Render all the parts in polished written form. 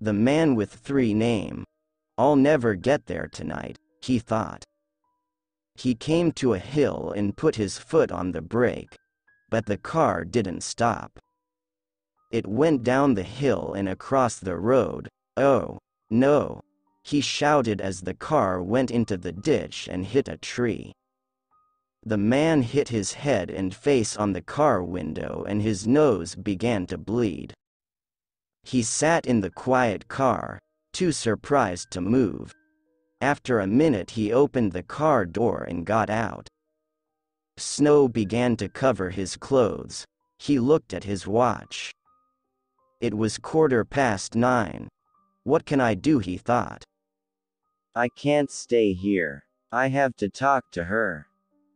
The man with 3 name. I'll never get there tonight, he thought. He came to a hill and put his foot on the brake, but the car didn't stop. It went down the hill and across the road. Oh, no! He shouted as the car went into the ditch and hit a tree. The man hit his head and face on the car window and his nose began to bleed. He sat in the quiet car, too surprised to move. After a minute he opened the car door and got out. Snow began to cover his clothes. He looked at his watch. It was 9:15. What can I do, he thought. I can't stay here. I have to talk to her.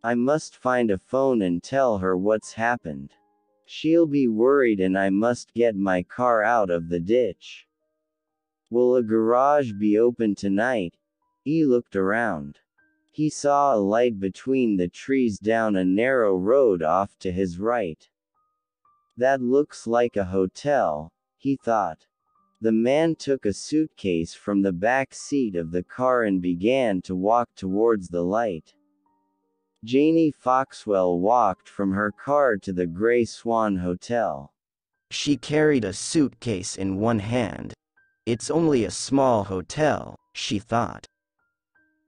I must find a phone and tell her what's happened. She'll be worried and I must get my car out of the ditch. Will a garage be open tonight? He looked around. He saw a light between the trees down a narrow road off to his right. That looks like a hotel, he thought. The man took a suitcase from the back seat of the car and began to walk towards the light. Janie Foxwell walked from her car to the Grey Swan Hotel. She carried a suitcase in one hand. It's only a small hotel, she thought.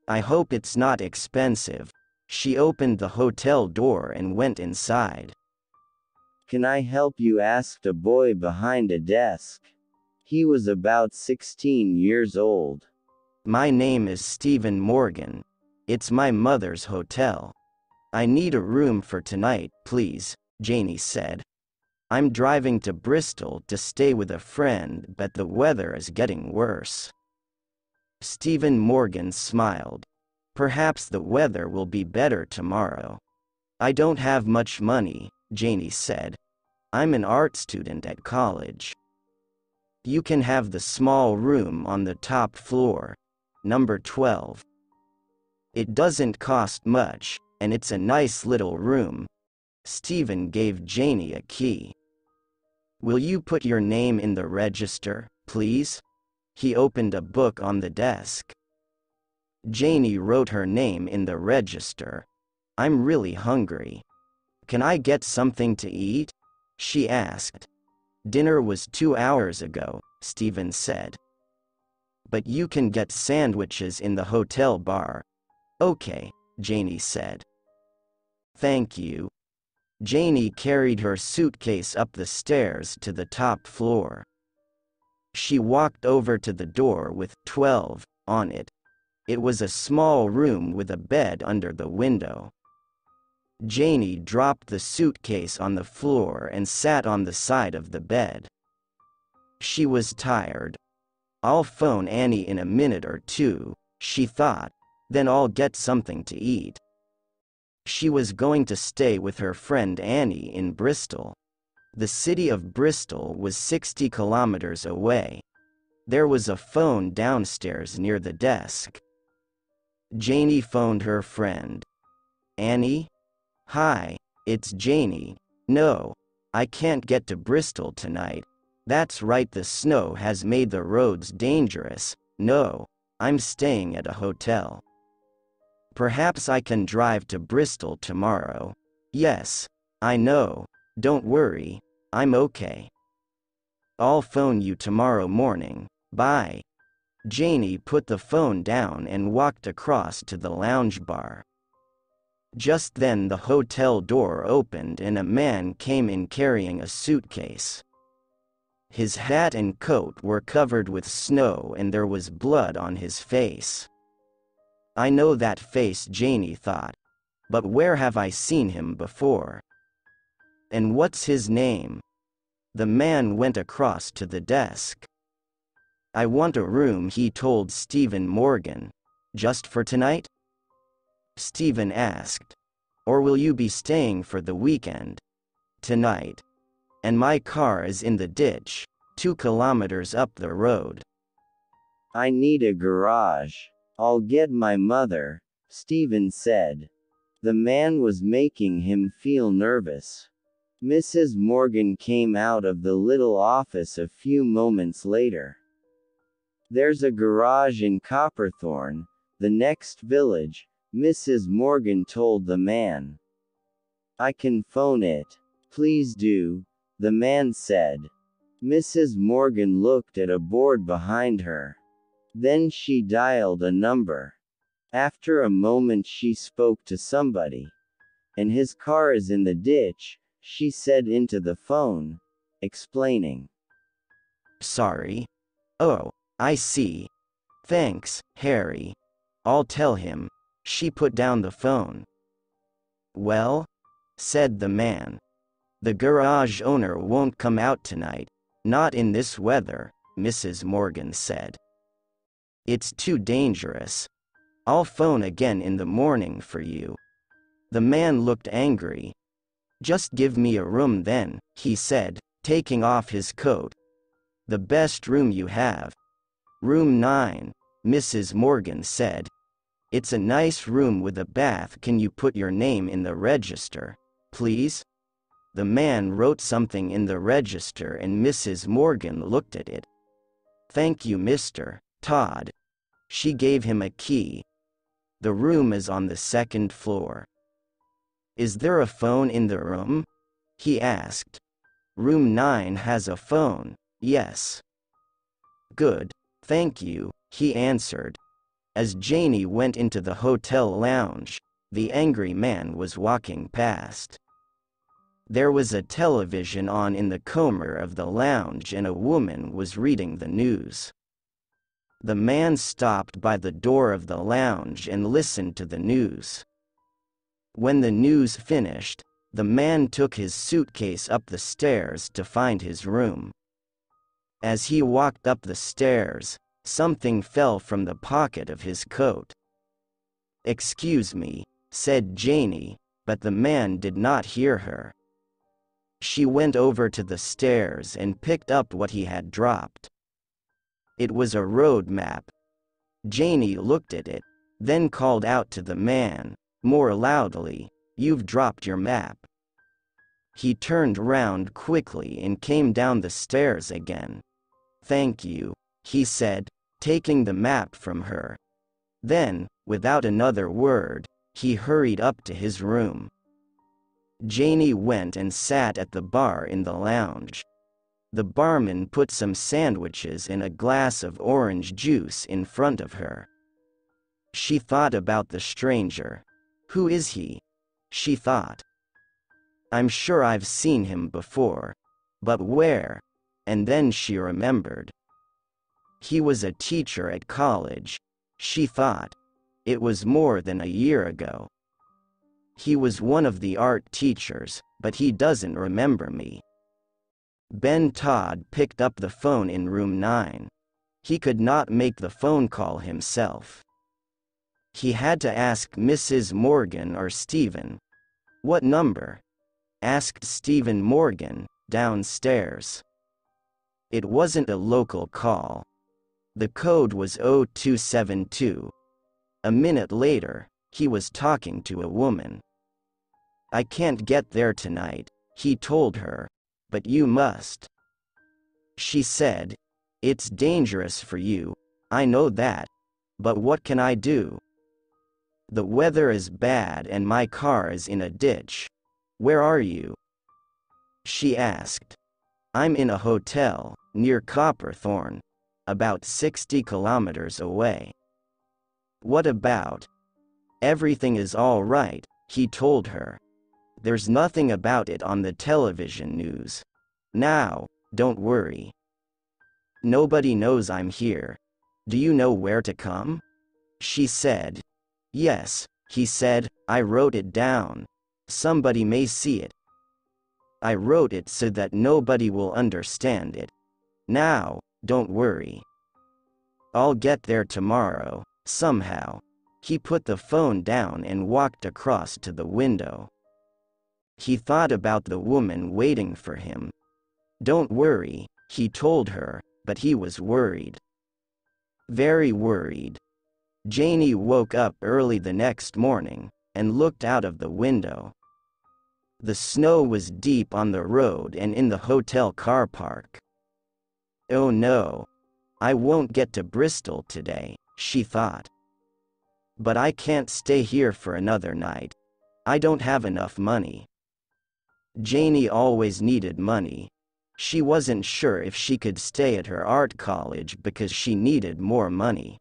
I hope it's not expensive. She opened the hotel door and went inside. Can I help you? Asked a boy behind a desk. He was about 16 years old. My name is Stephen Morgan. It's my mother's hotel. I need a room for tonight, please, Janie said. I'm driving to Bristol to stay with a friend, but the weather is getting worse. Stephen Morgan smiled. Perhaps the weather will be better tomorrow. I don't have much money, Janie said. I'm an art student at college. You can have the small room on the top floor, number 12. It doesn't cost much, and it's a nice little room. Stephen gave Janie a key. Will you put your name in the register, please? He opened a book on the desk. Janie wrote her name in the register. I'm really hungry. Can I get something to eat? She asked. Dinner was 2 hours ago, Stephen said. But you can get sandwiches in the hotel bar. Okay, Janie said. Thank you. Janie carried her suitcase up the stairs to the top floor. She walked over to the door with 12 on it. It was a small room with a bed under the window. Janie dropped the suitcase on the floor and sat on the side of the bed. She was tired. I'll phone Annie in a minute or two, she thought, then I'll get something to eat. She was going to stay with her friend Annie in Bristol. The city of Bristol was 60 kilometers away. There was a phone downstairs near the desk. Janie phoned her friend. Annie? Hi, it's Janie. No, I can't get to Bristol tonight. That's right, the snow has made the roads dangerous. No, I'm staying at a hotel. Perhaps I can drive to Bristol tomorrow. Yes, I know. Don't worry, I'm okay. I'll phone you tomorrow morning. Bye. Janie put the phone down and walked across to the lounge bar. Just then the hotel door opened and a man came in carrying a suitcase. His hat and coat were covered with snow and there was blood on his face. I know that face, Janie thought. But where have I seen him before? And what's his name? The man went across to the desk. I want a room, he told Stephen Morgan. Just for tonight? Stephen asked. Or will you be staying for the weekend? Tonight. And my car is in the ditch, 2 kilometers up the road. I need a garage. I'll get my mother, Stephen said. The man was making him feel nervous. Mrs. Morgan came out of the little office a few moments later. There's a garage in Copperthorne, the next village, Mrs. Morgan told the man. I can phone it. Please do, the man said. Mrs. Morgan looked at a board behind her. Then she dialed a number. After a moment she spoke to somebody. And his car is in the ditch, she said into the phone, explaining. Sorry. Oh, I see. Thanks, Harry. I'll tell him. She put down the phone. Well? Said the man. The garage owner won't come out tonight. Not in this weather, Mrs. Morgan said. It's too dangerous. I'll phone again in the morning for you. The man looked angry. Just give me a room then, he said, taking off his coat. The best room you have. Room 9, Mrs. Morgan said. It's a nice room with a bath. Can you put your name in the register, please? The man wrote something in the register and Mrs. Morgan looked at it. Thank you, Mr. Todd. She gave him a key. The room is on the second floor. Is there a phone in the room? He asked. Room 9 has a phone, yes. Good, thank you, he answered. As Janie went into the hotel lounge, the angry man was walking past. There was a television on in the corner of the lounge and a woman was reading the news. The man stopped by the door of the lounge and listened to the news. When the news finished, the man took his suitcase up the stairs to find his room. As he walked up the stairs, something fell from the pocket of his coat. Excuse me, said Janie, but the man did not hear her. She went over to the stairs and picked up what he had dropped. It was a road map. Janie looked at it, then called out to the man, more loudly, "You've dropped your map." He turned round quickly and came down the stairs again. "Thank you," he said, taking the map from her. Then, without another word, he hurried up to his room. Janie went and sat at the bar in the lounge. The barman put some sandwiches and a glass of orange juice in front of her. She thought about the stranger. Who is he? She thought. I'm sure I've seen him before. But where? And then she remembered. He was a teacher at college, she thought. It was more than a year ago. He was one of the art teachers, but he doesn't remember me. Ben Todd picked up the phone in room 9. He could not make the phone call himself. He had to ask Mrs. Morgan or Stephen. What number? Asked Stephen Morgan, downstairs. It wasn't a local call. The code was 0272. A minute later, he was talking to a woman. I can't get there tonight, he told her, but you must. She said, it's dangerous for you, I know that, but what can I do? The weather is bad and my car is in a ditch. Where are you? She asked. I'm in a hotel, near Copperthorne, about 60 kilometers away. What about? Everything is all right, he told her. There's nothing about it on the television news. Now, don't worry. Nobody knows I'm here. Do you know where to come? She said. Yes, he said, I wrote it down. Somebody may see it. I wrote it so that nobody will understand it. Now, don't worry. I'll get there tomorrow, somehow. He put the phone down and walked across to the window. He thought about the woman waiting for him. Don't worry, he told her, but he was worried. Very worried. Janie woke up early the next morning, and looked out of the window. The snow was deep on the road and in the hotel car park. Oh no. I won't get to Bristol today, she thought. But I can't stay here for another night. I don't have enough money. Janie always needed money. She wasn't sure if she could stay at her art college because she needed more money.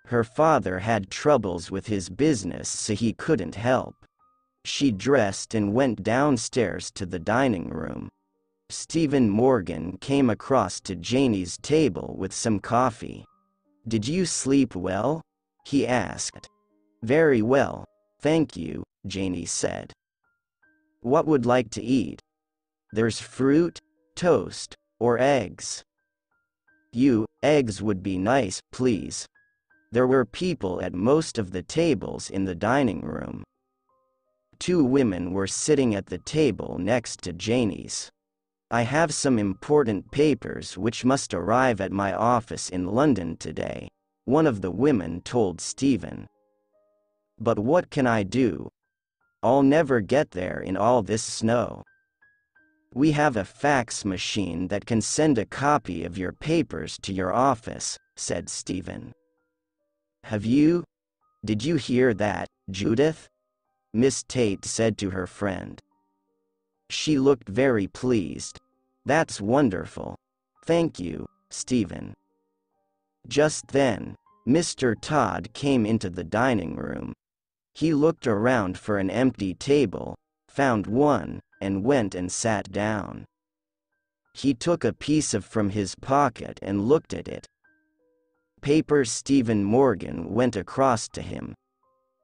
Her father had troubles with his business, so he couldn't help. She dressed and went downstairs to the dining room. Stephen Morgan came across to Janie's table with some coffee. "Did you sleep well?" he asked. "Very well, thank you," Janie said. "What would like to eat? There's fruit, toast, or eggs." Eggs would be nice, please." There were people at most of the tables in the dining room. 2 women were sitting at the table next to Janie's. "I have some important papers which must arrive at my office in London today," one of the women told Stephen. "But what can I do? I'll never get there in all this snow." "We have a fax machine that can send a copy of your papers to your office," said Stephen. Did you hear that, Judith?" Miss Tate said to her friend. She looked very pleased. "That's wonderful. Thank you, Stephen." Just then, Mr. Todd came into the dining room. He looked around for an empty table, found one, and went and sat down. He took a piece from his pocket and looked at it. "Paper." Stephen Morgan went across to him.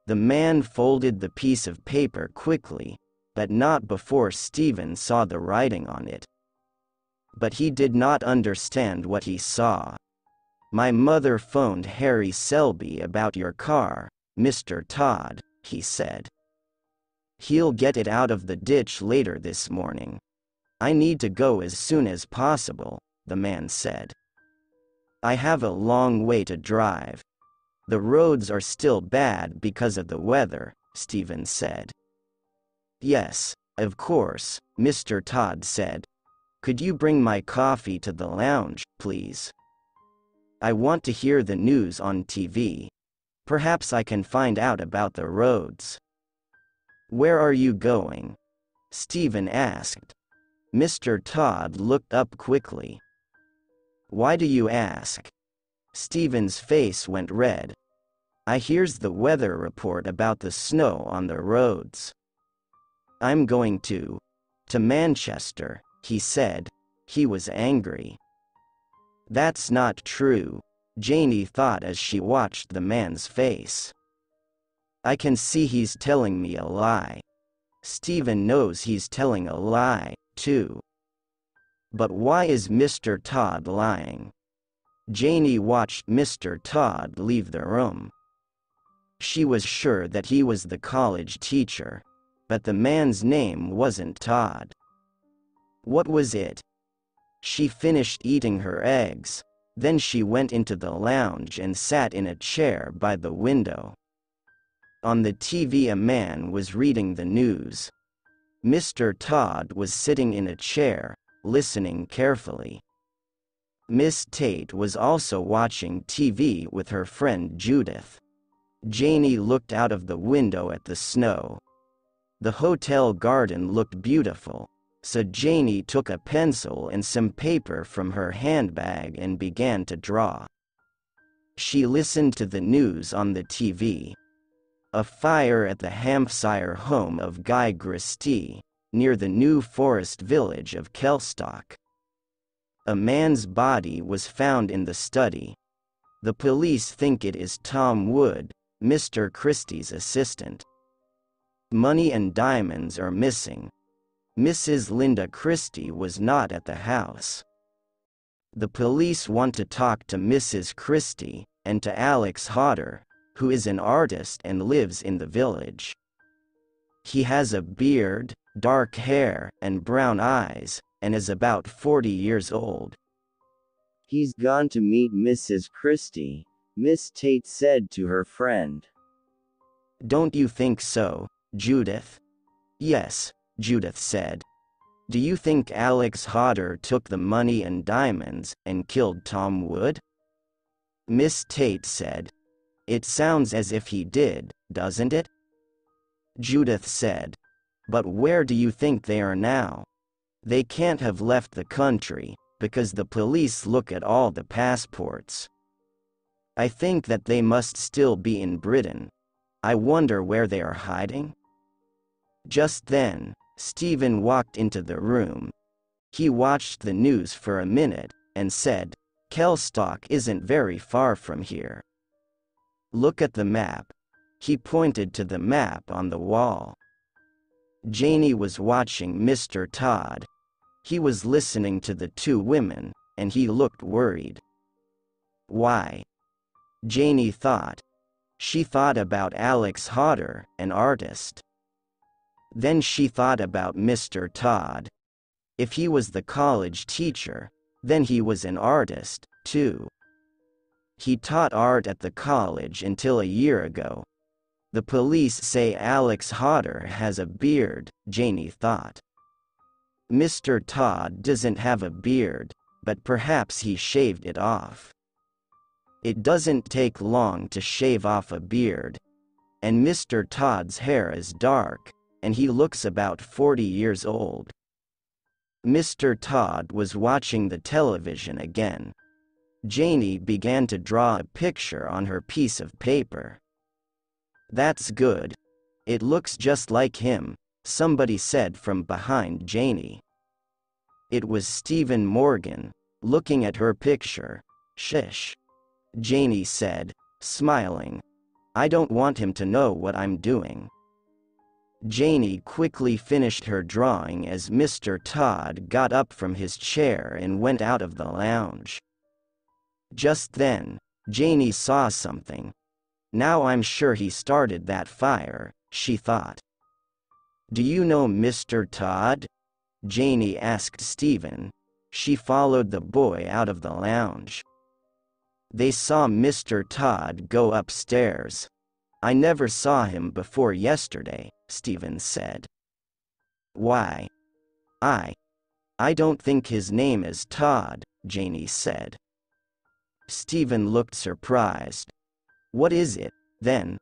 The man folded the piece of paper quickly, but not before Stephen saw the writing on it. But he did not understand what he saw. "My mother phoned Harry Selby about your car, Mr. Todd," he said. "He'll get it out of the ditch later this morning. I need to go as soon as possible," the man said. "I have a long way to drive. The roads are still bad because of the weather," Stephen said. "Yes, of course," Mr. Todd said. "Could you bring my coffee to the lounge, please? I want to hear the news on TV. Perhaps I can find out about the roads." "Where are you going?" Stephen asked. Mr. Todd looked up quickly. "Why do you ask?" Stephen's face went red. "I hears the weather report about the snow on the roads." "I'm going to Manchester," he said. He was angry. "That's not true," Janie thought as she watched the man's face. "I can see he's telling me a lie. Stephen knows he's telling a lie, too. But why is Mr. Todd lying?" Janie watched Mr. Todd leave the room. She was sure that he was the college teacher, but the man's name wasn't Todd. What was it? She finished eating her eggs, then she went into the lounge and sat in a chair by the window. On the TV a man was reading the news. Mr. Todd was sitting in a chair, listening carefully. Miss Tate was also watching TV with her friend Judith. Janie looked out of the window at the snow. The hotel garden looked beautiful, so Janie took a pencil and some paper from her handbag and began to draw. She listened to the news on the TV. A fire at the Hampshire home of Guy Christie, near the New Forest village of Kelstock. A man's body was found in the study. The police think it is Tom Wood, Mr. Christie's assistant. Money and diamonds are missing. Mrs. Linda Christie was not at the house. The police want to talk to Mrs. Christie, and to Alex Hodder, who is an artist and lives in the village. He has a beard, dark hair, and brown eyes, and is about 40 years old. "He's gone to meet Mrs. Christie," Miss Tate said to her friend. "Don't you think so, Judith?" "Yes," Judith said. Do you think Alex Hodder took the money and diamonds and killed Tom Wood? Miss Tate said. It sounds as if he did, doesn't it? Judith said. But where do you think they are now? They can't have left the country, because the police look at all the passports. I think that they must still be in Britain. I wonder where they are hiding? Just then, Stephen walked into the room. He watched the news for a minute, and said, Kelstock isn't very far from here. Look at the map. He pointed to the map on the wall. Janie was watching Mr. Todd. He was listening to the two women, and he looked worried. Why? Janie thought. She thought about Alex Hodder, an artist. Then she thought about Mr. Todd. If he was the college teacher, then he was an artist, too. He taught art at the college until a year ago. The police say Alex Hodder has a beard, Janie thought. Mr. Todd doesn't have a beard, but perhaps he shaved it off. It doesn't take long to shave off a beard. And Mr. Todd's hair is dark, and he looks about 40 years old. Mr. Todd was watching the television again. Janie began to draw a picture on her piece of paper. That's good. It looks just like him, somebody said from behind Janie. It was Stephen Morgan, looking at her picture. Shish. Janie said, smiling. I don't want him to know what I'm doing. Janie quickly finished her drawing as Mr. Todd got up from his chair and went out of the lounge. Just then, Janie saw something. Now I'm sure he started that fire, she thought. Do you know Mr. Todd? Janie asked Stephen. She followed the boy out of the lounge. They saw Mr. Todd go upstairs. I never saw him before yesterday, Stephen said. Why? I don't think his name is Todd, Janie said. Stephen looked surprised. What is it, then?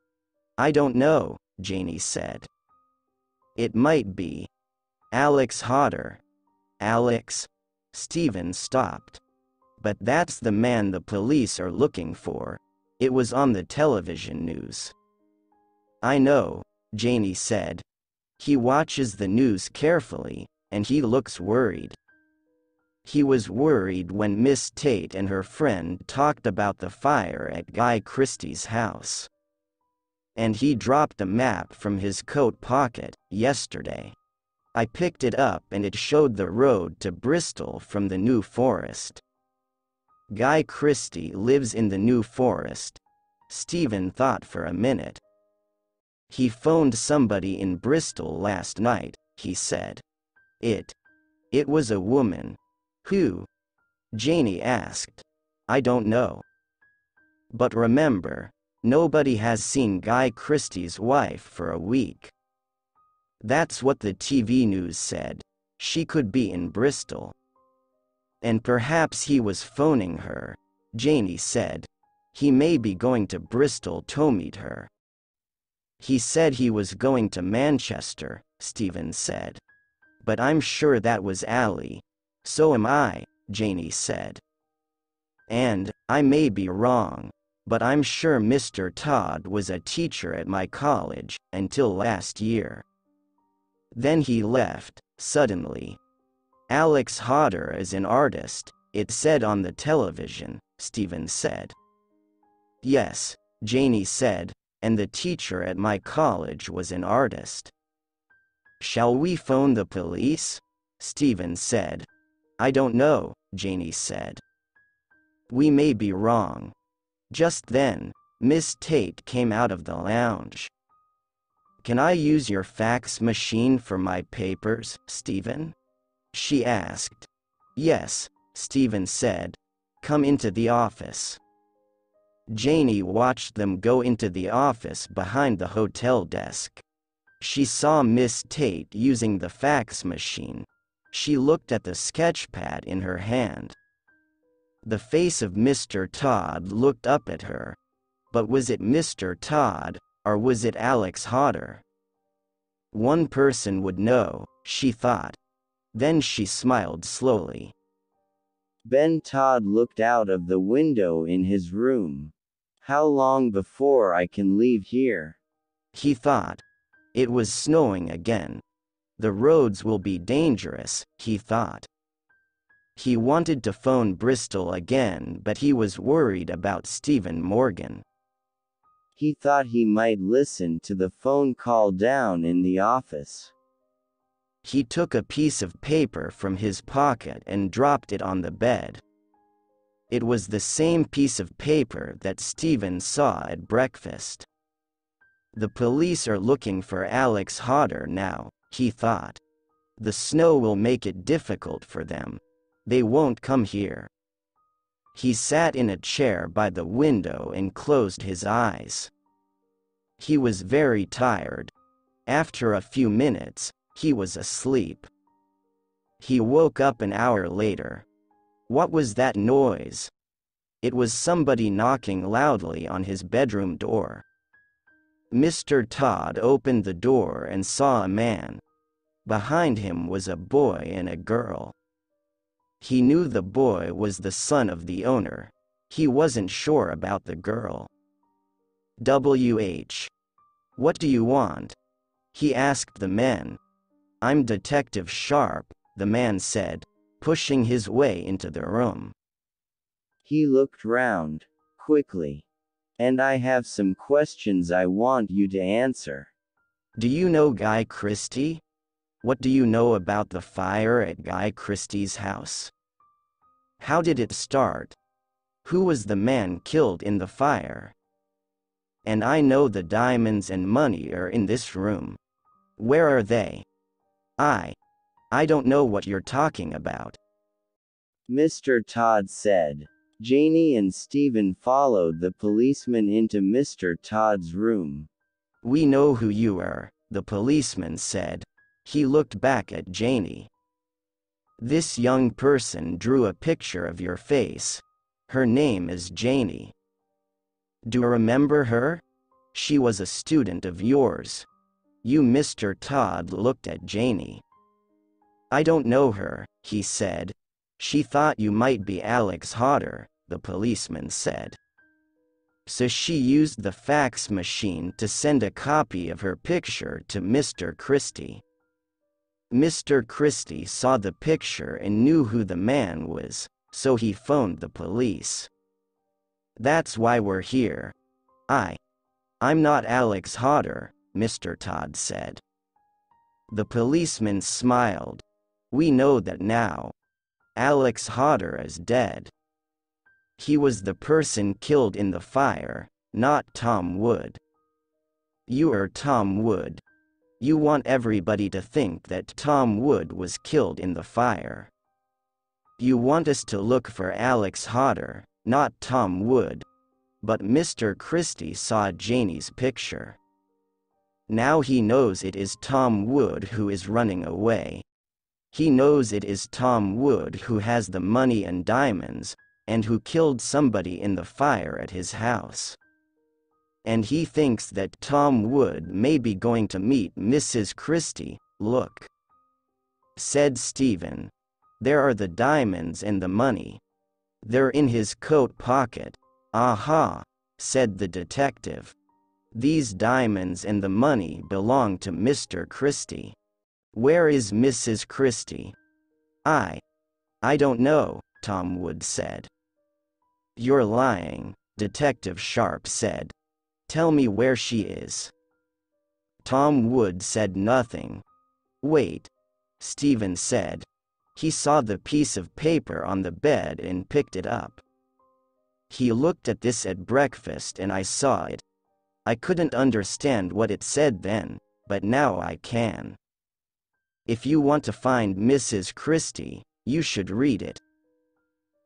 I don't know, Janie said. It might be Alex Hodder. Alex? Stephen stopped. But that's the man the police are looking for. It was on the television news. I know, Janie said. He watches the news carefully, and he looks worried. He was worried when Miss Tate and her friend talked about the fire at Guy Christie's house. And he dropped a map from his coat pocket yesterday. I picked it up and it showed the road to Bristol from the New Forest. Guy Christie lives in the New Forest. Stephen thought for a minute. He phoned somebody in Bristol last night, he said. It was a woman. Who? Janie asked. I don't know. But remember, nobody has seen Guy Christie's wife for a week. That's what the TV news said. She could be in Bristol. And perhaps he was phoning her, Janie said. He may be going to Bristol to meet her. He said he was going to Manchester, Stephen said. But I'm sure that was Ali. So am I, Janie said. And, I may be wrong, but I'm sure Mr. Todd was a teacher at my college, until last year. Then he left, suddenly. Alex Hodder is an artist, it said on the television, Stephen said. Yes, Janie said, and the teacher at my college was an artist. Shall we phone the police? Stephen said. I don't know, Janie said. We may be wrong. Just then, Miss Tate came out of the lounge. Can I use your fax machine for my papers, Stephen? She asked. Yes, Stephen said. Come into the office. Janie watched them go into the office behind the hotel desk. She saw Miss Tate using the fax machine. She looked at the sketchpad in her hand. The face of Mr. Todd looked up at her. But was it Mr. Todd, or was it Alex Hodder? One person would know, she thought. Then she smiled slowly. Ben Todd looked out of the window in his room. How long before I can leave here? He thought. It was snowing again. The roads will be dangerous, he thought. He wanted to phone Bristol again, but he was worried about Stephen Morgan. He thought he might listen to the phone call down in the office. He took a piece of paper from his pocket and dropped it on the bed. It was the same piece of paper that Stephen saw at breakfast. The police are looking for Alex Hodder now, he thought. The snow will make it difficult for them. They won't come here. He sat in a chair by the window and closed his eyes. He was very tired. After a few minutes, he was asleep. He woke up an hour later. What was that noise? It was somebody knocking loudly on his bedroom door. Mr. Todd opened the door and saw a man. Behind him was a boy and a girl. He knew the boy was the son of the owner. He wasn't sure about the girl. "WH. What do you want?" he asked the men. "I'm Detective Sharp," the man said, pushing his way into the room. He looked round, quickly. "And I have some questions I want you to answer." "Do you know Guy Christie? What do you know about the fire at Guy Christie's house? How did it start? Who was the man killed in the fire? And I know the diamonds and money are in this room. Where are they?" I don't know what you're talking about," Mr. Todd said. Janie and Stephen followed the policeman into Mr. Todd's room. "We know who you are," the policeman said. He looked back at Janie. "This young person drew a picture of your face. Her name is Janie. Do you remember her? She was a student of yours." Mr. Todd looked at Janie. "I don't know her," he said. "She thought you might be Alex Hodder," the policeman said. "So she used the fax machine to send a copy of her picture to Mr. Christie. Mr. Christie saw the picture and knew who the man was, so he phoned the police. That's why we're here. I'm not Alex Hodder," Mr. Todd said. The policeman smiled. "We know that now. Alex Hodder is dead. He was the person killed in the fire, not Tom Wood. You are Tom Wood. You want everybody to think that Tom Wood was killed in the fire. You want us to look for Alex Hodder, not Tom Wood. But Mr. Christie saw Janie's picture. Now he knows it is Tom Wood who is running away. He knows it is Tom Wood who has the money and diamonds, and who killed somebody in the fire at his house. And he thinks that Tom Wood may be going to meet Mrs. Christie." "Look," said Stephen. "There are the diamonds and the money. They're in his coat pocket." "Aha," said the detective. "These diamonds and the money belong to Mr. Christie. Where is Mrs. Christie?" I don't know," Tom Wood said. "You're lying," Detective Sharp said. "Tell me where she is." Tom Wood said nothing. "Wait," Stephen said. He saw the piece of paper on the bed and picked it up. "He looked at this at breakfast and I saw it. I couldn't understand what it said then, but now I can. If you want to find Mrs. Christie, you should read it."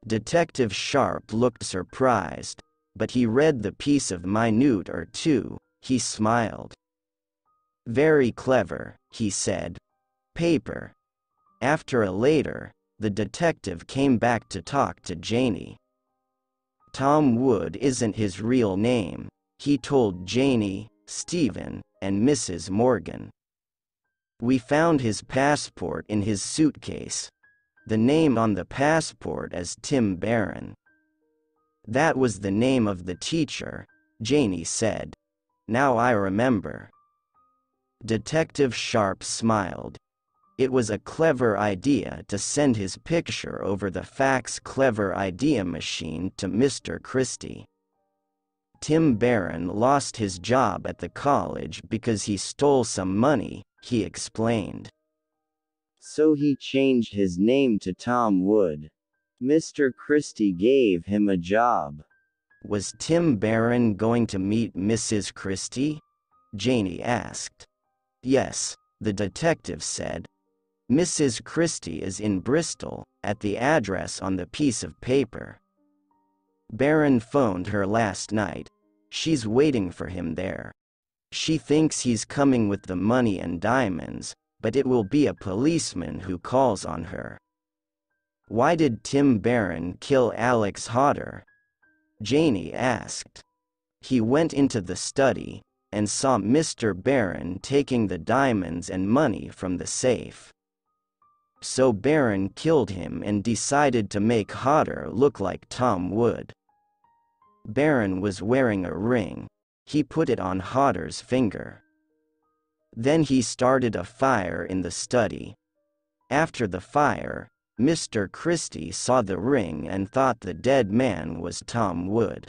Detective Sharp looked surprised, but he read the piece of minute or two. He smiled. "Very clever," he said. "Paper. Later, the detective came back to talk to Janie. Tom Wood isn't his real name, he told Janie, Stephen, and Mrs. Morgan. We found his passport in his suitcase. The name on the passport is Tim Barron. That was the name of the teacher, Janie said. Now I remember. Detective Sharp smiled. It was a clever idea to send his picture over the fax clever idea machine to Mr. Christie. Tim Barron lost his job at the college because he stole some money, he explained. So he changed his name to Tom Wood. Mr. Christie gave him a job. Was Tim Barron going to meet Mrs. Christie? Janie asked. Yes, the detective said. Mrs. Christie is in Bristol, at the address on the piece of paper. Barron phoned her last night. She's waiting for him there. She thinks he's coming with the money and diamonds, but it will be a policeman who calls on her. Why did Tim Barron kill Alex Hodder? Janie asked. He went into the study, and saw Mr. Barron taking the diamonds and money from the safe. So Barron killed him and decided to make Hodder look like Tom Wood. Barron was wearing a ring. He put it on Hodder's finger. Then he started a fire in the study. After the fire, Mr. Christie saw the ring and thought the dead man was Tom Wood.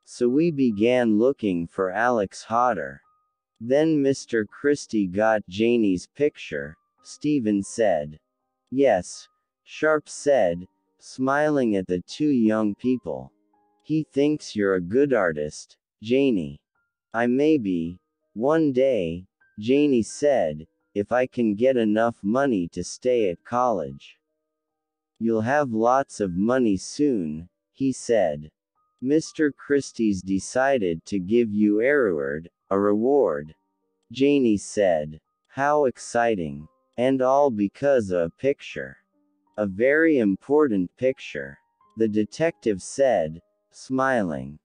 So we began looking for Alex Hodder. Then Mr. Christie got Janie's picture, Stephen said. Yes, Sharp said, smiling at the two young people. He thinks you're a good artist, Janie. I may be, one day, Janie said, if I can get enough money to stay at college. You'll have lots of money soon, he said. Mr. Christie's decided to give you a reward. Janie said. How exciting. And all because of a picture. A very important picture. The detective said, smiling.